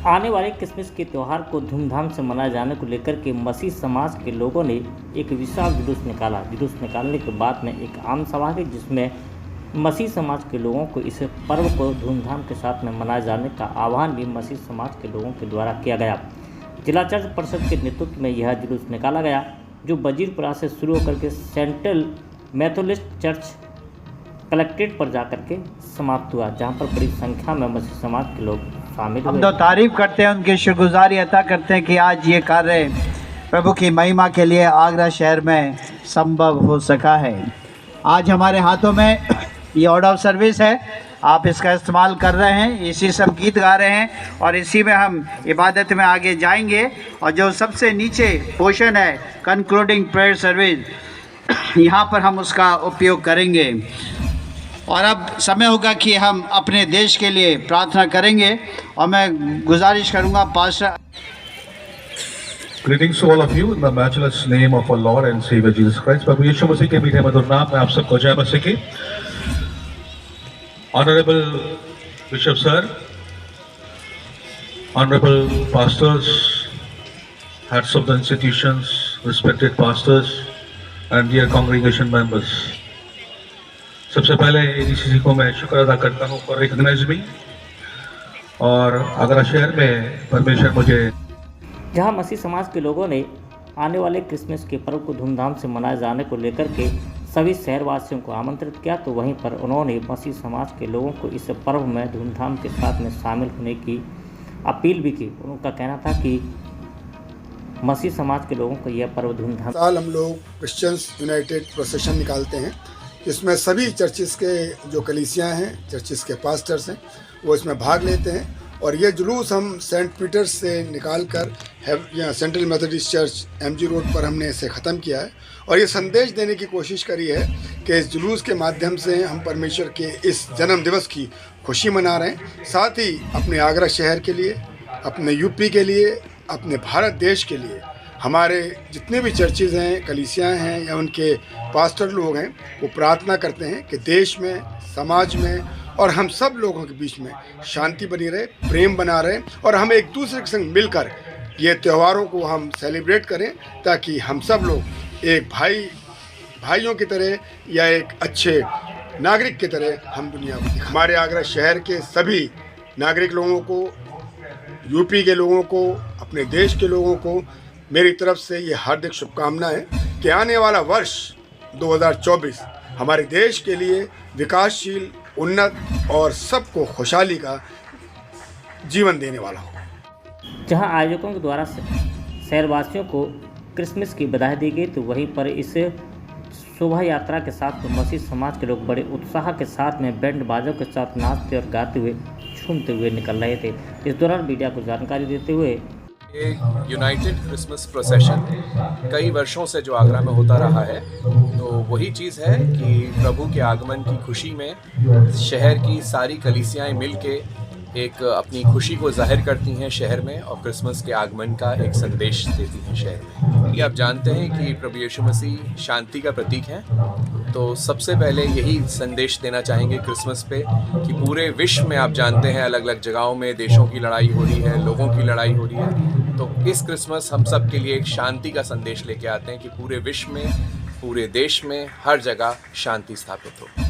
आने वाले क्रिसमस के त्यौहार को धूमधाम से मनाए जाने को लेकर के मसीह समाज के लोगों ने एक विशाल जुलूस निकाला। जुलूस निकालने के बाद में एक आम सभा हुई जिसमें मसीह समाज के लोगों को इस पर्व को धूमधाम के साथ में मनाए जाने का आह्वान भी मसीह समाज के लोगों के द्वारा किया गया। जिला चर्च परिषद के नेतृत्व में यह जुलूस निकाला गया जो वजीरपुरा से शुरू होकर के सेंट्रल मेथोडिस्ट चर्च कलेक्ट्रेट पर जाकर के समाप्त हुआ, जहां पर बड़ी संख्या में मसीह समाज के लोग शामिल हुए। हम तो तारीफ करते हैं, उनकी शुक्रगुजारी अता करते हैं कि आज ये कार्य प्रभु की महिमा के लिए आगरा शहर में संभव हो सका है। आज हमारे हाथों में ये ऑर्डर ऑफ सर्विस है, आप इसका इस्तेमाल कर रहे हैं, इसी से हम गीत गा रहे हैं और इसी में हम इबादत में आगे जाएंगे। और जो सबसे नीचे पोर्शन है कंक्लूडिंग प्रेयर सर्विस, यहाँ पर हम उसका उपयोग करेंगे। और अब समय होगा कि हम अपने देश के लिए प्रार्थना करेंगे और मैं गुजारिश करूंगा pastor. Greetings to all of you in the matchless name of our Lord and Savior Jesus Christ। प्रभु यीशु मसीह के मीठे मधुर नाम में आप सबको जय मसीह की। Honorable Bishop Sir, Honorable Pastors, heads of the institutions, respected pastors and dear congregation members। सबसे पहले एडीसीसी को मैं शुक्र अदा करता हूँ फॉर रिकॉग्नाइजिंग और आगरा शहर में परमेश्वर मुझे। जहां मसीह समाज के लोगों ने आने वाले क्रिसमस के पर्व को धूमधाम से मनाए जाने को लेकर के सभी शहरवासियों को आमंत्रित किया, तो वहीं पर उन्होंने मसीह समाज के लोगों को इस पर्व में धूमधाम के साथ में शामिल होने की अपील भी की। उनका कहना था कि मसीह समाज के लोगों को यह पर्व धूमधाम। साल हम लोग क्रिश्चियंस यूनाइटेड प्रोसेशन निकालते हैं, इसमें सभी चर्चिस के जो कलीसियाँ हैं, चर्चिस के पास्टर्स हैं, वो इसमें भाग लेते हैं। और ये जुलूस हम सेंट पीटर्स से निकाल कर यहाँ central Methodist church MG road पर हमने इसे ख़त्म किया है। और ये संदेश देने की कोशिश करी है कि इस जुलूस के माध्यम से हम परमेश्वर के इस जन्म दिवस की खुशी मना रहे हैं, साथ ही अपने आगरा शहर के लिए, अपने यूपी के लिए, अपने भारत देश के लिए हमारे जितने भी चर्चेज़ हैं, कलीसियाँ हैं या उनके पास्टर लोग हैं, वो प्रार्थना करते हैं कि देश में, समाज में और हम सब लोगों के बीच में शांति बनी रहे, प्रेम बना रहे और हम एक दूसरे के संग मिलकर ये त्योहारों को हम सेलिब्रेट करें, ताकि हम सब लोग एक भाइयों की तरह या एक अच्छे नागरिक की तरह हम दुनिया को दिखाएं। हमारे आगरा शहर के सभी नागरिक लोगों को, यूपी के लोगों को, अपने देश के लोगों को मेरी तरफ से ये हार्दिक शुभकामनाएं कि आने वाला वर्ष 2024 हमारे देश के लिए विकासशील, उन्नत और सबको खुशहाली का जीवन देने वाला हो। जहां आयोजकों के द्वारा शहरवासियों को क्रिसमस की बधाई दी गई, तो वहीं पर इस शोभा यात्रा के साथ तो मसीह समाज के लोग बड़े उत्साह के साथ में बैंड बाजों के साथ नाचते और गाते हुए, झूमते हुए निकल रहे थे। इस दौरान मीडिया को जानकारी देते हुए ये यूनाइटेड क्रिसमस प्रोसेशन कई वर्षों से जो आगरा में होता रहा है, तो वही चीज़ है कि प्रभु के आगमन की खुशी में शहर की सारी कलीसियाएं मिलके एक अपनी खुशी को जाहिर करती हैं शहर में और क्रिसमस के आगमन का एक संदेश देती हैं शहर में। ये आप जानते हैं कि प्रभु यीशु मसीह शांति का प्रतीक हैं, तो सबसे पहले यही संदेश देना चाहेंगे क्रिसमस पे कि पूरे विश्व में आप जानते हैं अलग अलग जगहों में देशों की लड़ाई हो रही है, लोगों की लड़ाई हो रही है, तो इस क्रिसमस हम सब के लिए एक शांति का संदेश लेके आते हैं कि पूरे विश्व में, पूरे देश में, हर जगह शांति स्थापित हो।